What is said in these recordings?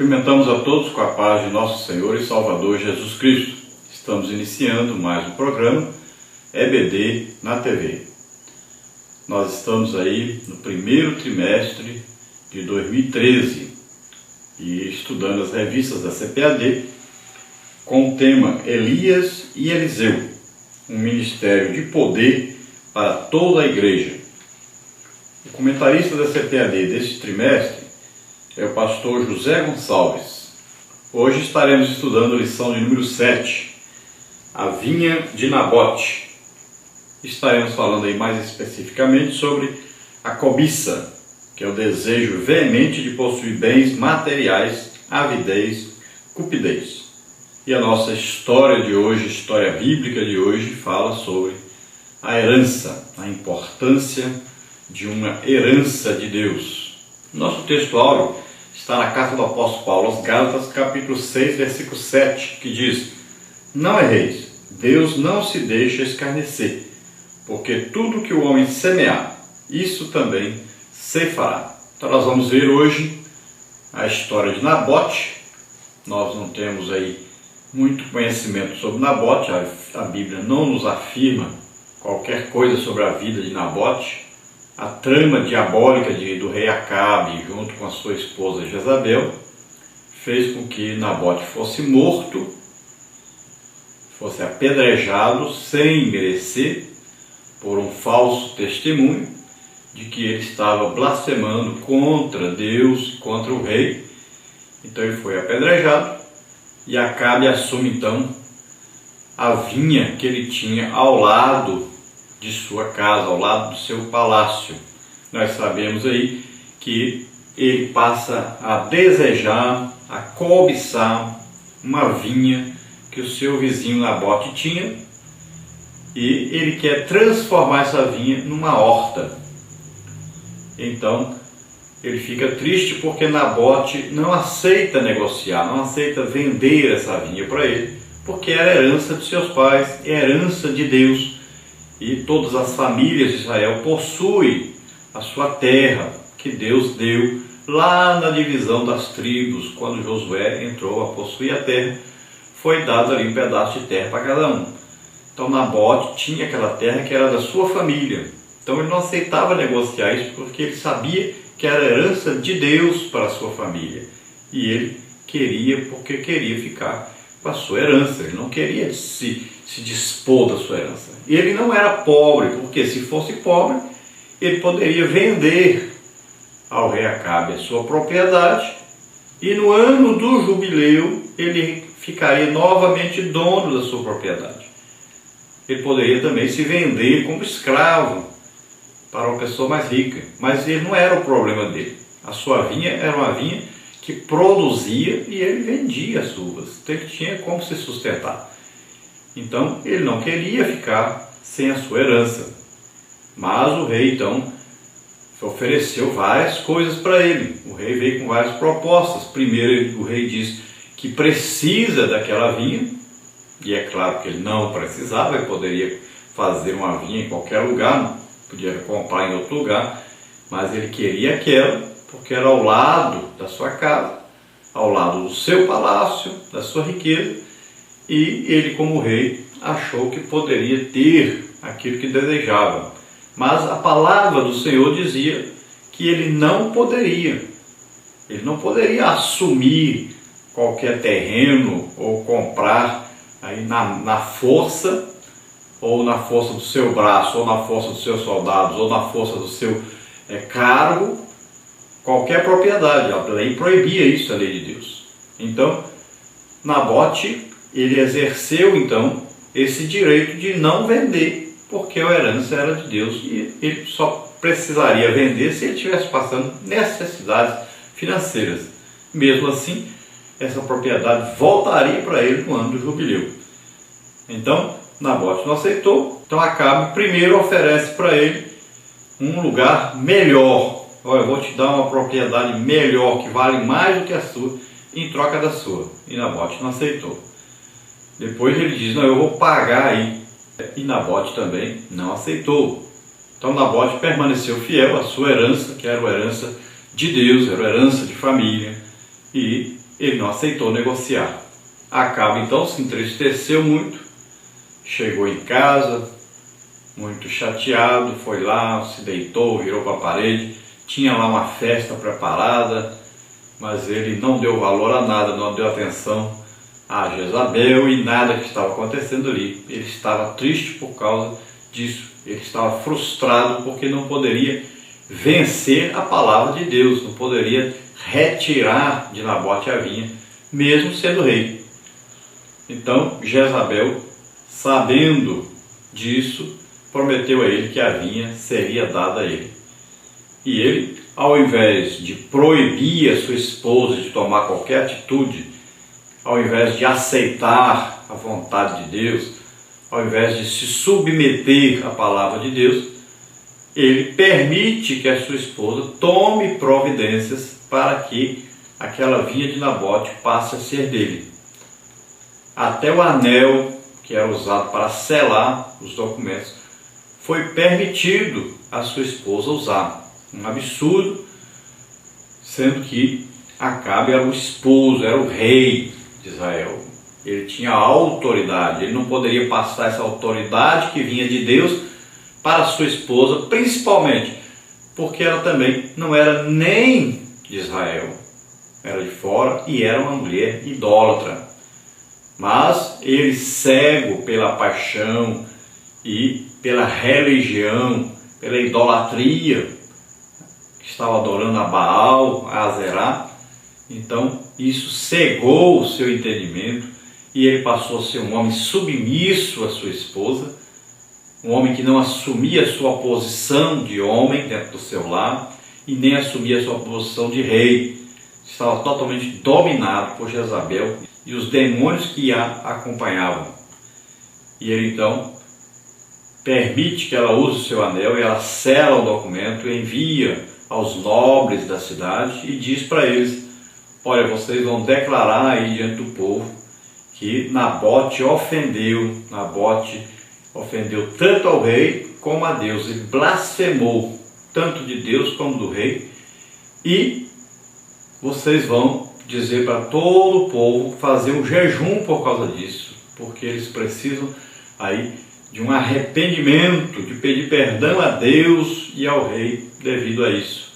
Cumprimentamos a todos com a paz de nosso Senhor e Salvador Jesus Cristo. Estamos iniciando mais um programa EBD na TV. Nós estamos aí no primeiro trimestre de 2013 e estudando as revistas da CPAD com o tema Elias e Eliseu, um ministério de poder para toda a igreja. O comentarista da CPAD deste trimestre é o pastor José Gonçalves. Hoje estaremos estudando a lição de número 7, a vinha de Nabote. Estaremos falando aí mais especificamente sobre a cobiça, que é o desejo veemente de possuir bens materiais, avidez, cupidez. E a nossa história de hoje, história bíblica de hoje, fala sobre a herança, a importância de uma herança de Deus. Nosso texto áureo está na carta do apóstolo Paulo aos Gálatas, capítulo 6, versículo 7, que diz: Não erreis, Deus não se deixa escarnecer, porque tudo que o homem semear, isso também ceifará. Então nós vamos ver hoje a história de Nabote. Nós não temos aí muito conhecimento sobre Nabote, a Bíblia não nos afirma qualquer coisa sobre a vida de Nabote. A trama diabólica do rei Acabe, junto com a sua esposa Jezabel, fez com que Nabote fosse morto, fosse apedrejado sem merecer, por um falso testemunho de que ele estava blasfemando contra Deus, contra o rei. Então ele foi apedrejado e Acabe assume então a vinha que ele tinha ao lado de sua casa, ao lado do seu palácio. Nós sabemos aí que ele passa a desejar, a cobiçar uma vinha que o seu vizinho Nabote tinha, e ele quer transformar essa vinha numa horta. Então ele fica triste porque Nabote não aceita negociar, não aceita vender essa vinha para ele, porque era herança de seus pais, é herança de Deus. E todas as famílias de Israel possuem a sua terra que Deus deu lá na divisão das tribos. Quando Josué entrou a possuir a terra, foi dado ali um pedaço de terra para cada um. Então Nabote tinha aquela terra que era da sua família. Então ele não aceitava negociar isso porque ele sabia que era herança de Deus para a sua família. E ele queria, porque queria ficar com a sua herança. Ele não queria se dispor da sua herança. E ele não era pobre, porque se fosse pobre, ele poderia vender ao rei Acabe a sua propriedade, e no ano do jubileu ele ficaria novamente dono da sua propriedade. Ele poderia também se vender como escravo para uma pessoa mais rica, mas ele não era o problema dele. A sua vinha era uma vinha que produzia e ele vendia as uvas, então ele tinha como se sustentar. Então ele não queria ficar sem a sua herança, mas o rei então ofereceu várias coisas para ele. O rei veio com várias propostas. Primeiro o rei diz que precisa daquela vinha, e é claro que ele não precisava, ele poderia fazer uma vinha em qualquer lugar, podia comprar em outro lugar, mas ele queria aquela porque era ao lado da sua casa, ao lado do seu palácio, da sua riqueza. E ele, como rei, achou que poderia ter aquilo que desejava. Mas a palavra do Senhor dizia que ele não poderia. Ele não poderia assumir qualquer terreno ou comprar aí na força, ou na força do seu braço, ou na força dos seus soldados, ou na força do seu cargo, qualquer propriedade. A lei proibia isso, a lei de Deus. Então, Nabote, ele exerceu então esse direito de não vender, porque a herança era de Deus e ele só precisaria vender se ele estivesse passando necessidades financeiras. Mesmo assim, essa propriedade voltaria para ele no ano do jubileu. Então Nabote não aceitou. Então Acabe primeiro oferece para ele um lugar melhor. Olha, eu vou te dar uma propriedade melhor, que vale mais do que a sua, em troca da sua. E Nabote não aceitou. Depois ele diz: não, eu vou pagar aí. E Nabote também não aceitou. Então Nabote permaneceu fiel à sua herança, que era uma herança de Deus, era uma herança de família, e ele não aceitou negociar. Acabe então se entristeceu muito, chegou em casa muito chateado, foi lá, se deitou, virou para a parede, tinha lá uma festa preparada, mas ele não deu valor a nada, não deu atenção a Jezabel e nada que estava acontecendo ali. Ele estava triste por causa disso, ele estava frustrado porque não poderia vencer a palavra de Deus, não poderia retirar de Nabote a vinha, mesmo sendo rei. Então Jezabel, sabendo disso, prometeu a ele que a vinha seria dada a ele. E ele, ao invés de proibir a sua esposa de tomar qualquer atitude, ao invés de aceitar a vontade de Deus, ao invés de se submeter à palavra de Deus, ele permite que a sua esposa tome providências para que aquela vinha de Nabote passe a ser dele. Até o anel que era usado para selar os documentos foi permitido a sua esposa usar. Um absurdo, sendo que Acabe era o esposo, era o rei de Israel. Ele tinha autoridade, ele não poderia passar essa autoridade que vinha de Deus para a sua esposa, principalmente porque ela também não era nem de Israel, era de fora e era uma mulher idólatra. Mas ele, cego pela paixão e pela religião, pela idolatria, estava adorando a Baal, a Azerá, então isso cegou o seu entendimento e ele passou a ser um homem submisso à sua esposa, um homem que não assumia a sua posição de homem dentro do seu lar e nem assumia a sua posição de rei. Estava totalmente dominado por Jezabel e os demônios que a acompanhavam. E ele então permite que ela use o seu anel e ela sela o documento, envia aos nobres da cidade e diz para eles: olha, vocês vão declarar aí diante do povo que Nabote ofendeu tanto ao rei como a Deus, ele blasfemou tanto de Deus como do rei, e vocês vão dizer para todo o povo fazer um jejum por causa disso, porque eles precisam aí de um arrependimento, de pedir perdão a Deus e ao rei devido a isso.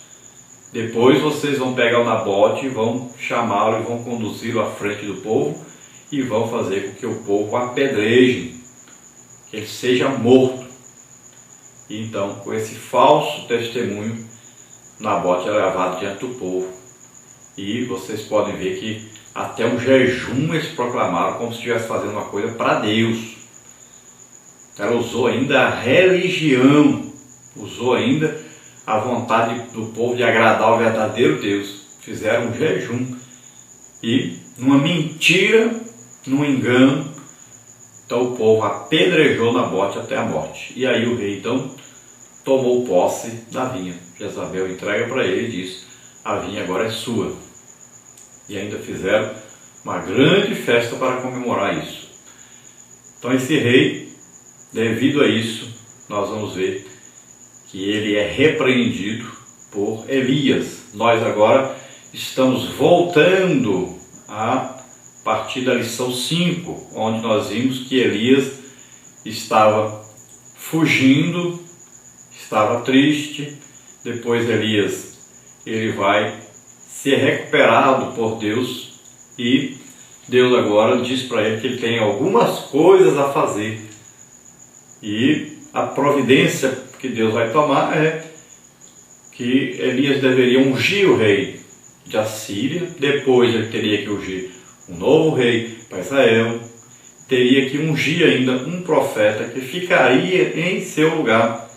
Depois vocês vão pegar o Nabote e vão chamá-lo e vão conduzi-lo à frente do povo e vão fazer com que o povo apedreje, que ele seja morto. E então, com esse falso testemunho, Nabote é levado diante do povo. E vocês podem ver que até um jejum eles proclamaram, como se estivesse fazendo uma coisa para Deus. Ela usou ainda a religião, usou ainda a vontade do povo de agradar o verdadeiro Deus. Fizeram um jejum e, numa mentira, num engano, então o povo apedrejou Nabote até a morte. E aí o rei então tomou posse da vinha. Jezabel entrega para ele e diz: a vinha agora é sua. E ainda fizeram uma grande festa para comemorar isso. Então esse rei, devido a isso, nós vamos ver que ele é repreendido por Elias. Nós agora estamos voltando a partir da lição 5, onde nós vimos que Elias estava fugindo, estava triste. Depois Elias, ele vai ser recuperado por Deus e Deus agora diz para ele que ele tem algumas coisas a fazer. E a providência que Deus vai tomar é que Elias deveria ungir o rei de Assíria, depois ele teria que ungir um novo rei para Israel, teria que ungir ainda um profeta que ficaria em seu lugar,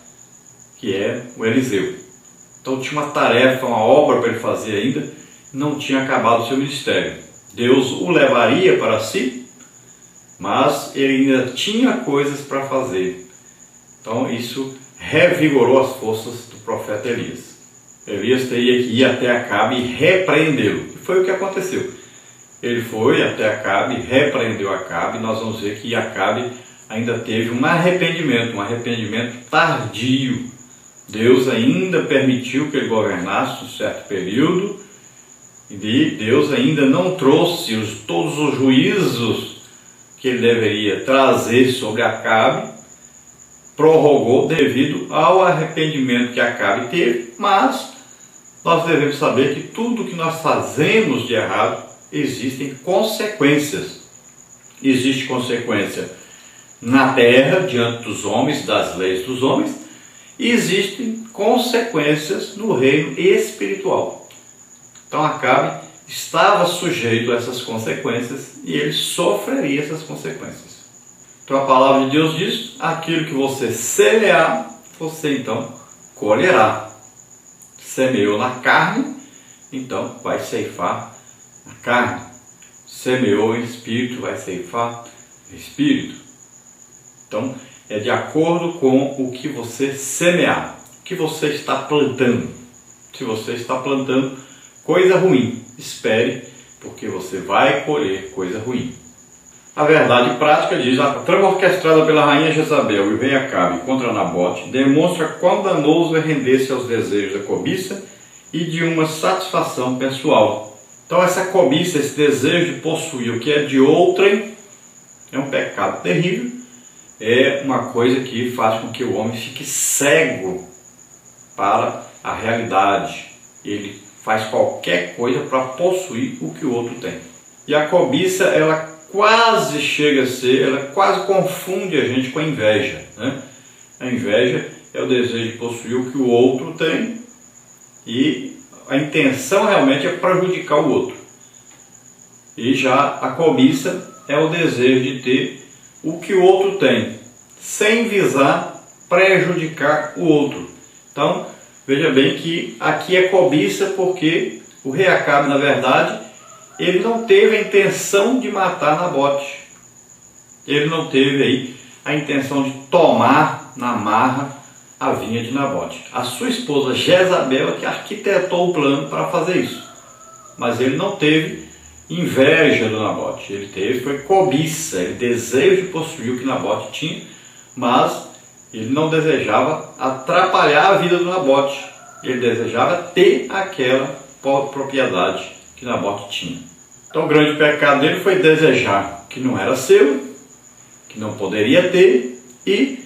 que é o Eliseu. Então tinha uma tarefa, uma obra para ele fazer ainda, não tinha acabado o seu ministério. Deus o levaria para si, mas ele ainda tinha coisas para fazer. Então isso revigorou as forças do profeta Elias. Elias teria que ir até Acabe e repreendê-lo. E foi o que aconteceu. Ele foi até Acabe, repreendeu Acabe. Nós vamos ver que Acabe ainda teve um arrependimento tardio. Deus ainda permitiu que ele governasse um certo período, E Deus ainda não trouxe todos os juízos que ele deveria trazer sobre Acabe, prorrogou devido ao arrependimento que Acabe teve, mas nós devemos saber que tudo que nós fazemos de errado, existem consequências. Existe consequência na terra, diante dos homens, das leis dos homens, e existem consequências no reino espiritual. Então Acabe estava sujeito a essas consequências e ele sofreria essas consequências. Então a palavra de Deus diz: aquilo que você semear, você então colherá. Semeou na carne, então vai ceifar a carne. Semeou em espírito, vai ceifar o espírito. Então é de acordo com o que você semear, o que você está plantando. Se você está plantando coisa ruim, espere, porque você vai colher coisa ruim. A verdade prática diz: a trama orquestrada pela rainha Jezabel e o rei Acabe contra Nabote demonstra quão danoso é render-se aos desejos da cobiça e de uma satisfação pessoal. Então essa cobiça, esse desejo de possuir o que é de outrem, é um pecado terrível, é uma coisa que faz com que o homem fique cego para a realidade. Ele faz qualquer coisa para possuir o que o outro tem. E a cobiça, ela quase chega a ser, ela quase confunde a gente com a inveja, né? A inveja é o desejo de possuir o que o outro tem e a intenção realmente é prejudicar o outro. E já a cobiça é o desejo de ter o que o outro tem, sem visar prejudicar o outro. Então, veja bem que aqui é cobiça porque o rei Acabe, na verdade, ele não teve a intenção de matar Nabote. Ele não teve aí a intenção de tomar na marra a vinha de Nabote. A sua esposa Jezabel é que arquitetou o plano para fazer isso. Mas ele não teve inveja do Nabote. Ele teve foi cobiça, ele desejo de possuir o que Nabote tinha, mas ele não desejava atrapalhar a vida do Nabote. Ele desejava ter aquela propriedade que Nabote tinha. Então o grande pecado dele foi desejar que não era seu, que não poderia ter, e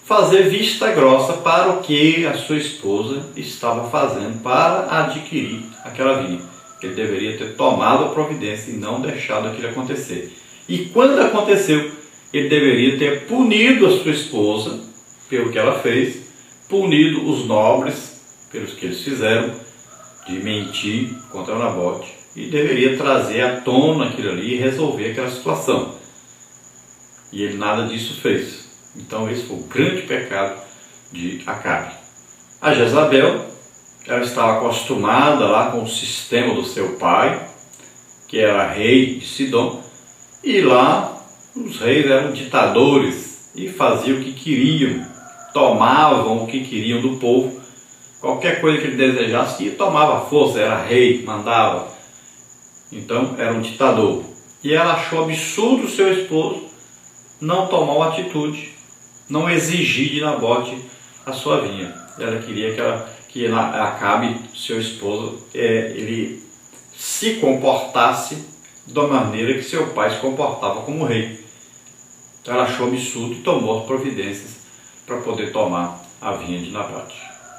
fazer vista grossa para o que a sua esposa estava fazendo para adquirir aquela vinha. Ele deveria ter tomado a providência e não deixado aquilo acontecer. E quando aconteceu, ele deveria ter punido a sua esposa pelo que ela fez, punido os nobres pelos que eles fizeram, de mentir contra Nabote, e deveria trazer à tona aquilo ali e resolver aquela situação. E ele nada disso fez. Então esse foi o grande pecado de Acabe. A Jezabel, ela estava acostumada lá com o sistema do seu pai, que era rei de Sidom, e lá os reis eram ditadores e faziam o que queriam, tomavam o que queriam do povo. Qualquer coisa que ele desejasse, e tomava força, era rei, mandava. Então era um ditador. E ela achou absurdo o seu esposo não tomar uma atitude, não exigir de Nabote a sua vinha. Ela queria que Acabe, seu esposo, ele se comportasse da maneira que seu pai se comportava como rei. Então ela achou absurdo e tomou as providências para poder tomar a vinha de Nabote.